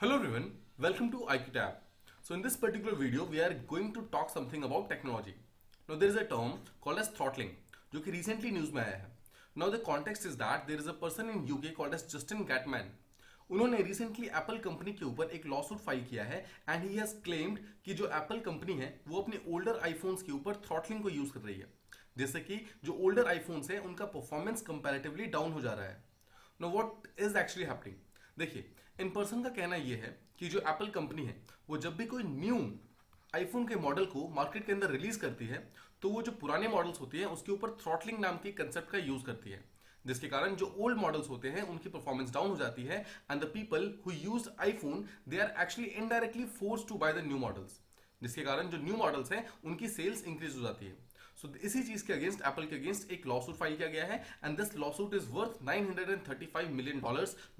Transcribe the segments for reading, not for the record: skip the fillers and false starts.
Hello everyone, welcome to IQTab. So in this particular video, we are going to talk something about technology. Now there is a term called as throttling, जो कि recently news में आया है. Now the context is that there is a person in UK called as Justin Gatman. उन्होंने recently Apple company के ऊपर एक lawsuit file किया है एंड ही हैज क्लेम्ड कि जो एप्पल कंपनी है वो अपने ओल्डर आईफोन्स के ऊपर थ्रॉटलिंग को यूज कर रही है, जैसे कि जो ओल्डर आईफोन्स है उनका परफॉर्मेंस कंपैरेटिवली डाउन हो जा रहा है. Know what is actually happening? देखिए, इन पर्सन का कहना यह है कि जो एप्पल कंपनी है वो जब भी कोई न्यू आईफोन के मॉडल को मार्केट के अंदर रिलीज करती है तो वो जो पुराने मॉडल्स होती हैं उसके ऊपर थ्रॉटलिंग नाम के कंसेप्ट का यूज करती है, जिसके कारण जो ओल्ड मॉडल्स होते हैं उनकी परफॉर्मेंस डाउन हो जाती है and the people who used iPhone they are actually indirectly forced to buy the new models, जिसके कारण जो न्यू मॉडल्स हैं उनकी सेल्स इंक्रीज हो जाती है. सो इसी चीज के अगेंस्ट एप्पल के अगेंस्ट एक लॉसूट फाइल किया गया है and this lawsuit is worth $935 million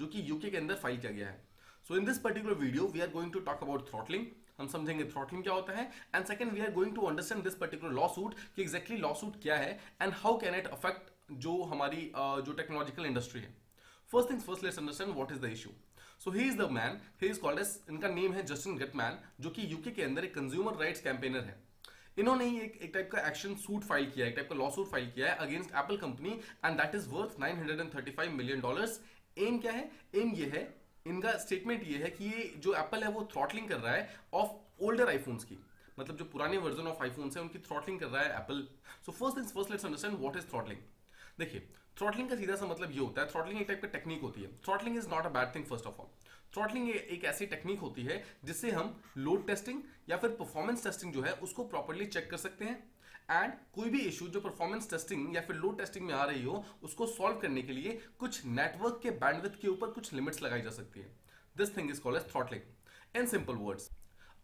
जो कि यूके के अंदर फाइल किया गया है. So in this particular video we are going to talk about throttling. हम समझेंगे थ्रॉटलिंग क्या होता है and second we are going to understand this particular lawsuit कि एग्जैक्टली लॉसूट क्या है and how can it affect जो हमारी जो टेक्नोलॉजिकल इंडस्ट्री है. First things first, let's understand what is the issue. So he is the man, he is called as, इनका name है Justin Getman, जो कि यूके के अंदर एक कंज्यूमर राइट्स कैंपेनर है. इन्होंने ही एक टाइप का एक्शन सूट फाइल किया है, एक टाइप का लॉ सूट फाइल किया है against Apple company and that is worth $935 million. M क्या है? एम ये है, इनका स्टेटमेंट ये है कि ये जो एप्पल है वो थ्रॉटलिंग कर रहा है ऑफ ओल्डर आईफोन्स की, मतलब जो पुराने वर्जन ऑफ आईफोन्स है उनकी थ्रॉटलिंग कर रहा है Apple. So first things first, let's understand what is throttling. देखिए, थ्रॉटलिंग का सीधा सा मतलब ये होता है, थ्रॉटलिंग एक टाइप का टेक्निक होती है. Throttling is not a bad thing. First of all, throttling एक ऐसी टेक्निक होती है जिससे हम लोड टेस्टिंग या फिर परफॉर्मेंस टेस्टिंग जो है उसको प्रॉपर्ली चेक कर सकते हैं एंड कोई भी इशू जो परफॉर्मेंस टेस्टिंग या फिर लोड टेस्टिंग में आ रही हो उसको सॉल्व करने के लिए कुछ नेटवर्क के बैंडविड्थ के ऊपर कुछ लिमिट्स लगाई जा सकती है. This thing is called as throttling. In simple words,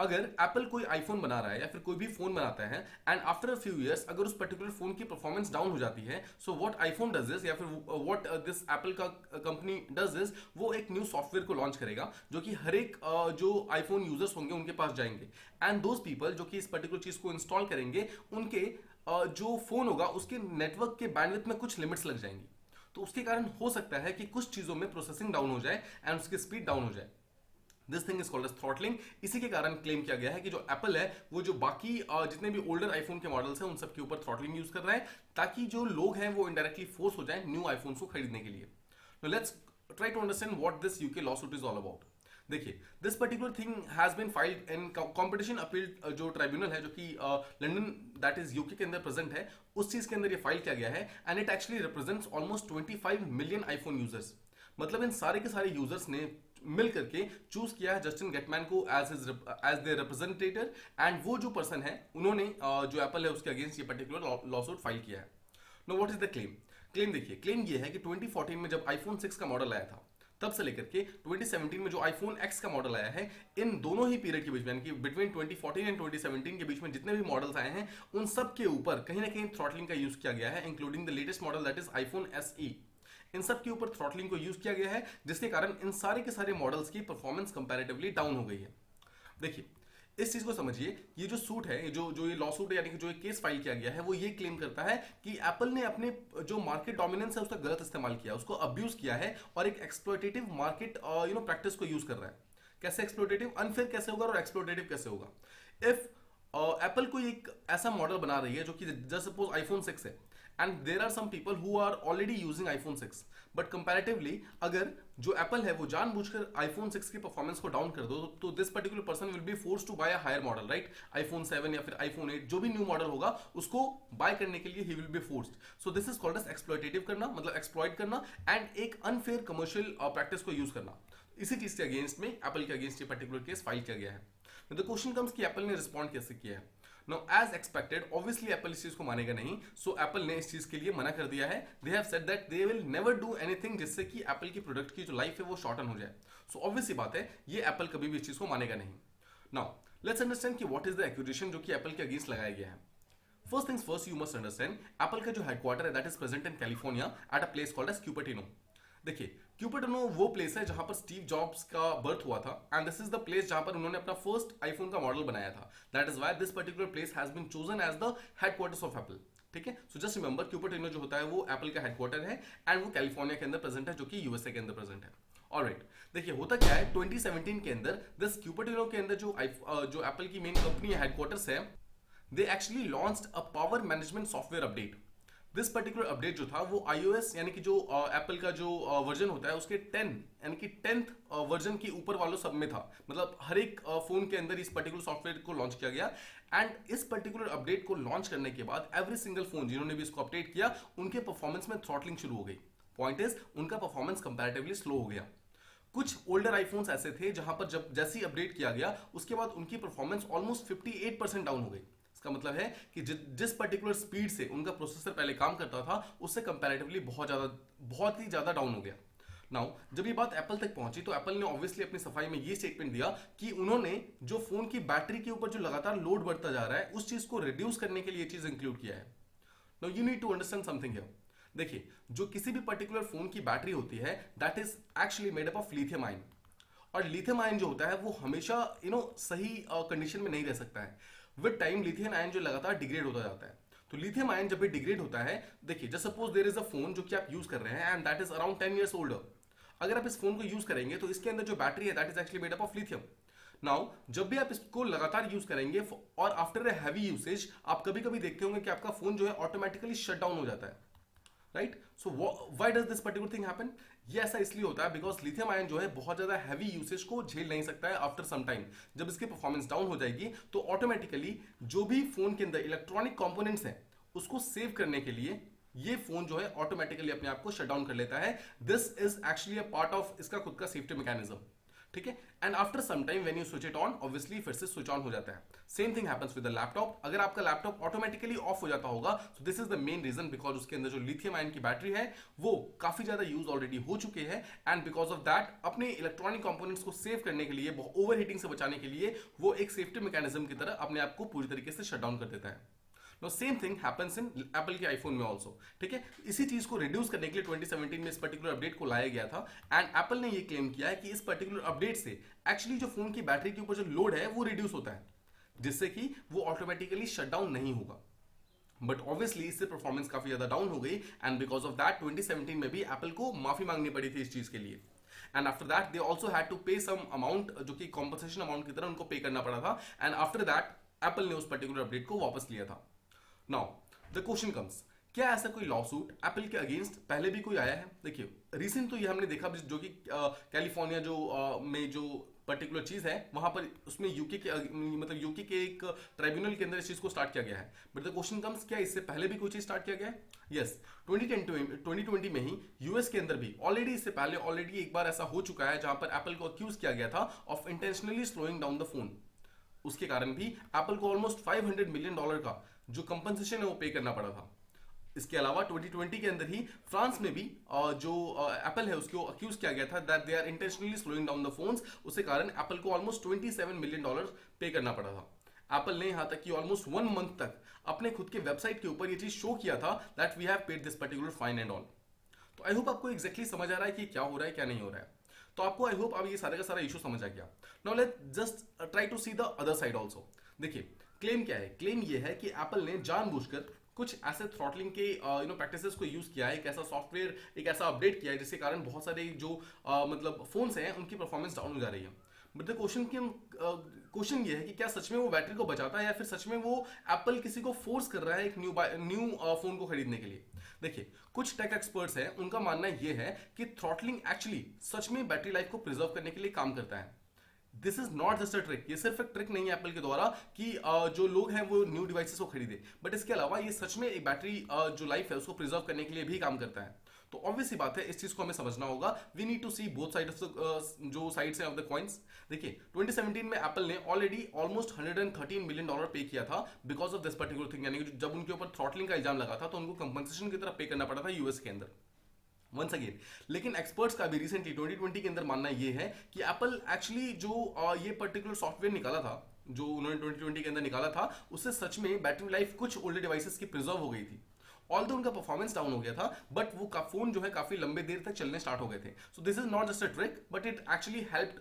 अगर एप्पल कोई आईफोन बना रहा है या फिर कोई भी फोन बनाता है and after a few years अगर उस पर्टिकुलर फोन की परफॉर्मेंस डाउन हो जाती है, so what iPhone does is या फिर व्हाट दिस एप्पल का कंपनी डज इज वो एक न्यू सॉफ्टवेयर को लॉन्च करेगा जो कि हर एक जो आईफोन यूजर्स होंगे उनके पास जाएंगे एंड दोज पीपल जो कि इस पर्टिकुलर चीज को इंस्टॉल करेंगे उनके जो फोन होगा उसके नेटवर्क के बैंडविड्थ में कुछ लिमिट्स लग जाएंगी. तो उसके कारण हो सकता है कि कुछ चीजों में प्रोसेसिंग डाउन हो जाए एंड उसकी स्पीड डाउन हो जाए. This thing is called as throttling. इसी के कारण क्लेम किया गया है कि जो एप्पल है वो जो बाकी जितने भी ओल्डर आईफोन के मॉडल्स हैं उन सब के ऊपर थ्रॉटलिंग यूज कर रहा है ताकि जो लोग हैं वो इनडायरेक्टली फोर्स हो जाए न्यू आईफोन्स को खरीदने के लिए. Let's try to understand what this UK lawsuit is all about. देखिए, this particular thing has been filed in competition appeal जो ट्राइब्यूनल है जो कि लंदन दैट इज यूके के अंदर प्रेजेंट है, उस चीज के अंदर ये फाइल किया गया है and it actually represents almost 25 million iPhone users. मतलब इन सारे के सारे यूजर्स ने मिल करके चूज किया है जस्टिन गेटमैन को एज देयर रिप्रेजेंटेटिव एंड वो जो पर्सन है उन्होंने जो एप्पल है उसके अगेंस्ट ये पर्टिकुलर लॉसूट फाइल किया है. Know what is the claim? Claim देखिए, क्लेम ये है कि 2014 में जब आईफोन 6 का मॉडल आया था तब से लेकर के 2017 में जो आईफोन एक्स का मॉडल आया है, इन दोनों ही पीरियड के बीच में, यानी कि बिटवीन 2014 एंड 2017 के बीच में जितने भी मॉडल्स आए हैं उन सब के ऊपर कहीं ना कहीं थ्रॉटलिंग का यूज किया गया है, including the latest model that is iPhone SE. इन सब के ऊपर थ्रॉटलिंग को यूज किया गया है जिसके कारण इन सारे के सारे मॉडल्स की परफॉर्मेंस कंपैरेटिवली डाउन हो गई है. देखिए, इस चीज को समझिए, ये जो सूट है, जो ये लॉ सूट है यानी कि जो ये केस फाइल किया गया है वो ये क्लेम करता है कि एप्पल ने अपने जो मार्केट डोमिनेंस है उसका गलत इस्तेमाल किया, उसको अब्यूज किया है और एक एक्सप्लॉयटेटिव मार्केट प्रैक्टिस को यूज कर रहा है. कैसे एक्सप्लॉयटेटिव? अनफेयर कैसे होगा और एक्सप्लॉयटेटिव कैसे होगा? इफ एप्पल कोई एक ऐसा मॉडल बना रही है जो कि जस्ट सपोज आईफोन 6 है and there are some people who are already using iPhone 6, but comparatively अगर जो एप्पल है वो जानबूझकर आईफोन 6 की परफॉर्मेंस को डाउन कर दो तो this particular person will be force to buy a higher model, right? IPhone 7 या फिर आईफोन 8 जो भी न्यू मॉडल होगा उसको बाय करने के लिए he will be forced. So this is called as exploitative करना, मतलब एक्सप्लॉइट करना एंड एक अनफेयर कमर्शियल प्रैक्टिस को यूज करना. इसी चीज के अगेंस्ट में एप्पल के अगेंस्ट ये पर्टिकुलर केस फाइल किया गया है. द क्वेश्चन कम्स कि एप्पल ने रिस्पॉन्ड कैसे किया है. Now, as expected, obviously Apple इस चीज को मानेगा नहीं, so एप्पल ने इस चीज के लिए मना कर दिया है. They have said that they will never do anything जिससे कि एप्पल की प्रोडक्ट की जो लाइफ है वो शॉर्टन हो जाए. So obvious सी बात है, ये एप्पल कभी भी इस चीज को मानेगा नहीं. Now, let's understand कि what is the accusation जो कि एप्पल के अगेंस्ट लगाया गया है. First things first, you must understand, Apple का जो हेडक्वार्टर है that is present in California at a place called as Cupertino. देखिए, क्यूपर्टिनो वो प्लेस है जहां पर स्टीव जॉब्स का बर्थ हुआ था and this is the place जहां पर उन्होंने अपना फर्स्ट आईफोन का मॉडल बनाया था. That is why this particular place has been chosen as the headquarters of Apple. ठीक है, सो जस्ट रिमेंबर क्यूपर्टिनो जो होता है वो एप्पल का हेडक्वार्टर है एंड वो कैलिफोर्निया के अंदर प्रेजेंट है जो कि यूएसए के अंदर प्रेजेंट है. ऑलराइट, देखिए होता क्या है 2017 के अंदर दिस क्यूपर्टिनो के अंदर जो एप्पल की मेन कंपनी हेडक्वार्टर्स है, they actually launched a power management software update. This particular update जो था वो iOS यानी कि जो एप्पल का जो वर्जन होता है उसके 10 यानी कि 10th वर्जन के ऊपर वालों सब में था। मतलब हर एक फोन के अंदर इस पर्टिकुलर सॉफ्टवेयर को लॉन्च किया गया। एंड इस पर्टिकुलर अपडेट को लॉन्च करने के बाद एवरी सिंगल फोन जिन्होंने भी इसको अपडेट किया उनके परफॉर्मेंस में थ्रॉटलिंग शुरू हो गई। पॉइंट इज उनका परफॉर्मेंस कंपैरेटिवली स्लो हो गया। कुछ ओल्डर आईफोन्स ऐसे थे जहां पर जब जैसे ही अपडेट किया गया उसके बाद उनकी परफॉर्मेंस ऑलमोस्ट 58% डाउन हो गई। इसका मतलब है कि जिस पर्टिकुलर स्पीड से उनका प्रोसेसर पहले काम करता था उससे कंपैरेटिवली बहुत ही ज्यादा डाउन हो गया। नाउ जब ये बात एप्पल तक पहुंची तो एप्पल ने ऑब्वियसली अपनी सफाई में ये स्टेटमेंट दिया कि उन्होंने जो फोन की बैटरी के ऊपर जो लगातार लोड बढ़ता जा रहा है उस चीज को रिड्यूस करने के लिए चीज इंक्लूड किया है। Now you need to understand something here. देखिए जो किसी भी पर्टिकुलर फोन की बैटरी होती है that is actually made up of lithium ion. और लिथियम आयन जो होता है वो हमेशा सही कंडीशन में नहीं रह सकता है। विद टाइम लिथियम आयन जो लगातार डिग्रेड होता जाता है। तो लिथियम आयन जब भी डिग्रेड होता है, देखिए just suppose there is a phone जो कि आप यूज कर रहे हैं and that is around 10 years older. अगर आप इस फोन को यूज करेंगे तो इसके अंदर जो बैटरी है that is actually made up of lithium. Now जब भी आप इसको लगातार यूज करेंगे और आफ्टर ए हैवी यूसेज आप कभी कभी देखते होंगे कि आपका फोन जो है ऑटोमेटिकली शट डाउन हो जाता है, right. So why does this particular thing happen? ये ऐसा इसलिए होता है बिकॉज लिथियम आयन जो है बहुत ज्यादा हैवी यूसेज को झेल नहीं सकता है। आफ्टर सम टाइम जब इसकी परफॉर्मेंस डाउन हो जाएगी तो ऑटोमेटिकली जो भी फोन के अंदर इलेक्ट्रॉनिक कंपोनेंट्स हैं उसको सेव करने के लिए ये फोन जो है ऑटोमेटिकली अपने आप को शट डाउन कर लेता है। This is actually a part of इसका खुद का सेफ्टी मैकेनिज्म, ठीक है। And after some time when you switch it on obviously फिर से स्विच ऑन हो जाता है। Same thing happens with the laptop. अगर आपका लैपटॉप ऑटोमेटिकली ऑफ हो जाता होगा तो this is the main reason because उसके अंदर जो लिथियम आयन की बैटरी है वो काफी ज्यादा यूज ऑलरेडी हो चुके हैं एंड बिकॉज ऑफ दैट अपने इलेक्ट्रॉनिक कंपोनेंट्स को सेव करने के लिए, ओवर हीटिंग से बचाने के लिए वो एक सेफ्टी मैकेनिज्म की तरह अपने आप को पूरी तरीके से शट डाउन कर देता है। No same thing happens in Apple के आईफोन में ऑल्सो, ठीक है। इसी चीज को रिड्यूस करने के लिए 2017 में इस पर्टिकुलर अपडेट को लाया गया था एंड एप्पल ने ये क्लेम किया है कि इस पर्टिकुलर अपडेट से एक्चुअली जो फोन की बैटरी के ऊपर जो लोड है वो रिड्यूस होता है जिससे कि वो ऑटोमेटिकली शट डाउन नहीं होगा। बट ऑब्वियसली इससे परफॉर्मेंस काफी ज्यादा डाउन हो गई एंड बिकॉज ऑफ दैट 2017 में भी एप्पल को माफी मांगनी पड़ी थी इस चीज के लिए। And after that they also had to pay some amount जो कि कॉम्पनसेशन अमाउंट की तरह उनको पे करना पड़ा था एंड आफ्टर दैट एप्पल ने उस पर्टिकुलर अपडेट को वापस लिया था। नाउ द क्वेश्चन कम्स, क्या ऐसा कोई लॉ सूट एप्पल के अगेंस्ट पहले भी कोई आया है? देखिए रिसेंट तो ये हमने देखा जो कि कैलिफोर्निया में जो पर्टिकुलर चीज है वहां पर उसमें यूके के मतलब यूके के एक ट्राइब्यूनल के अंदर इस चीज को स्टार्ट किया गया है। बट द क्वेश्चन कम्स, क्या इससे पहले भी कोई चीज स्टार्ट किया गया है? यस, 2020 में ही यूएस के अंदर भी इससे पहले ऑलरेडी एक बार ऐसा हो चुका है जहां पर एप्पल को अक्यूज किया गया था of intentionally slowing down the phone. उसके कारण भी एप्पल को ऑलमोस्ट $500 मिलियन का जो कंपनसेशन है वो पे करना पड़ा था। इसके अलावा 2020 के अंदर ही फ्रांस में भी जो एप्पल है उसको अक्यूज किया गया था that they are intentionally slowing down the phones. उसके कारण एप्पल को ऑलमोस्ट $27 मिलियन पे करना पड़ा था। एप्पल ने यहां तक कि ऑलमोस्ट 1 मंथ तक अपने खुद के वेबसाइट के ऊपर ये चीज शो किया था that we have paid this particular fine and all. तो आई होप आपको एग्जैक्टली समझ आ रहा है कि क्या हो रहा है क्या नहीं हो रहा है। तो आपको आई होप अब ये सारा का सारा इशू समझ आ गया। Now let's just try to see the other side also. देखिए क्लेम क्या है? क्लेम ये है कि एप्पल ने जानबूझकर कुछ ऐसे थ्रॉटलिंग के प्रैक्टिसेस को यूज किया है, एक ऐसा सॉफ्टवेयर, एक ऐसा अपडेट किया है जिसके कारण बहुत सारे जो मतलब फोन्स हैं उनकी परफॉर्मेंस डाउन हो जा रही है। बट द क्वेश्चन ये है कि क्या सच में वो बैटरी को बचाता है या फिर सच में वो एप्पल किसी को फोर्स कर रहा है एक न्यू फोन को खरीदने के लिए। देखिए कुछ टेक एक्सपर्ट्स हैं, उनका मानना ये है कि थ्रॉटलिंग एक्चुअली सच में बैटरी लाइफ को प्रिजर्व करने के लिए काम करता है। This is not just a trick, ये सिर्फ एक ट्रिक नहीं है एप्पल के द्वारा कि जो लोग हैं वो न्यू डिवाइसेस को खरीदे, बट इसके अलावा ये सच में एक बैटरी जो लाइफ है उसको प्रिजर्व करने के लिए भी काम करता है। तो ऑब्वियस सी बात है इस चीज को हमें समझना होगा। We need to see both sides जो साइड्स हैं ऑफ द कॉइंस। देखिए 2017 में एप्पल ने ऑलरेडी ऑलमोस्ट $113 मिलियन पे किया था because of this particular thing, यानी कि जब उनके ऊपर थ्रॉटलिंग का इल्जाम लगा था तो उनको कंपनसेशन की तरफ पे करना पड़ा था यूएस के अंदर वंस अगेन। लेकिन एक्सपर्ट्स का भी रिसेंटली 2020 के अंदर मानना यह है कि एप्पल एक्चुअली जो ये पर्टिकुलर सॉफ्टवेयर निकाला था जो उन्होंने 2020 के अंदर निकाला था उससे सच में बैटरी लाइफ कुछ ओल्डर डिवाइसेस की प्रिजर्व हो गई थी। ऑल्दो उनका परफॉर्मेंस डाउन हो गया था बट वो फोन जो है काफी लंबे देर तक चलने स्टार्ट हो गए थे। सो this is not just a trick but it actually helped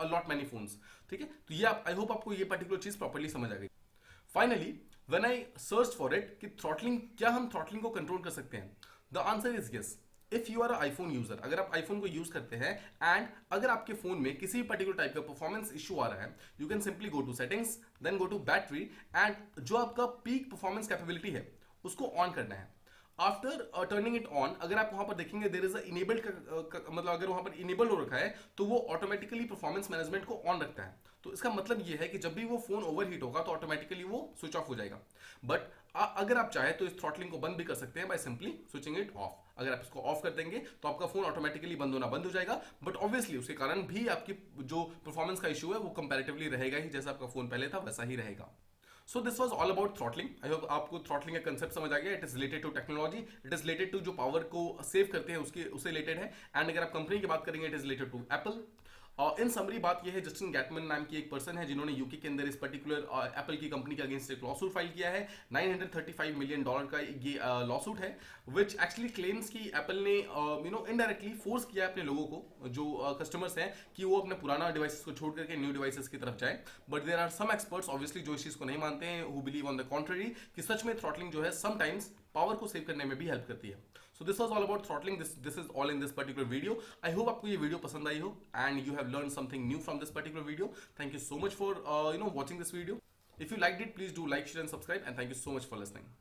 a lot many phones. ठीक है, तो ये आई होप आपको ये पर्टिकुलर चीज प्रॉपर्ली समझ आ गई। Finally when I search for it कि थ्रॉटलिंग, क्या हम थ्रॉटलिंग को कंट्रोल कर सकते हैं? The answer is yes. If you are iPhone user, अगर आप आईफोन को यूज करते हैं एंड अगर आपके फोन में किसी पर्टिकुलर टाइप का परफॉर्मेंस इशू आ रहा है, you can simply go to settings, then go to battery, and जो आपका पीक परफॉर्मेंस कैपेबिलिटी है उसको ऑन करना है. आफ्टर टर्निंग इट ऑन, अगर आप वहां पर देखेंगे देयर इज इनेबल्ड, मतलब अगर वहां पर इनेबल हो रखा है तो वो ऑटोमेटिकली परफॉर्मेंस मैनेजमेंट को ऑन रखता है. तो इसका मतलब ये है कि जब भी वो फोन ओवरहीट होगा तो ऑटोमेटिकली वो स्विच ऑफ हो जाएगा. बट अगर आप चाहे तो इस थ्रॉटलिंग को बंद भी कर सकते हैं by simply switching it of. अगर आप इसको ऑफ कर देंगे तो आपका फोन ऑटोमेटिकली बंद होना बंद हो जाएगा, बट ऑब्वियसली उसके कारण भी आपकी जो परफॉर्मेंस का इशू है वो कंपैरेटिवली रहेगा ही, जैसा आपका फोन पहले था वैसा ही रहेगा. So this was all about throttling. I hope आपको थ्रॉटलिंग का कंसेप्ट समझ आ गया. It is related to technology, it is related to जो पावर को सेव करते हैं उससे रिलेटेड है. एंड अगर आप कंपनी की बात करेंगे, it is related to Apple. In summary बात यह है, जस्टिन गैटमैन नाम की एक पर्सन है जिन्होंने यूके के अंदर इस पर्टिकुलर एप्पल की कंपनी के अगेंस्ट एक लॉसूट फाइल किया है. $935 मिलियन का ये लॉसूट है, विच एक्चुअली क्लेम्स कि एप्पल ने इनडायरेक्टली फोर्स किया अपने लोगों को, जो कस्टमर्स हैं, कि वो अपने पुराना डिवाइसेस को छोड़ करके न्यू डिवाइसेस की तरफ जाए. But there are some experts obviously जो इस चीज को नहीं मानते हैं, who believe on the contrary कि सच में थ्रॉटलिंग जो है समटाइम्स पावर को सेव करने में भी हेल्प करती है. So this was all about throttling. This is all in this particular video. I hope आपको ये वीडियो पसंद आई हो and you have learn something new from this particular video. Thank you so much for watching this video. If you liked it, please do like, share and subscribe, and thank you so much for listening.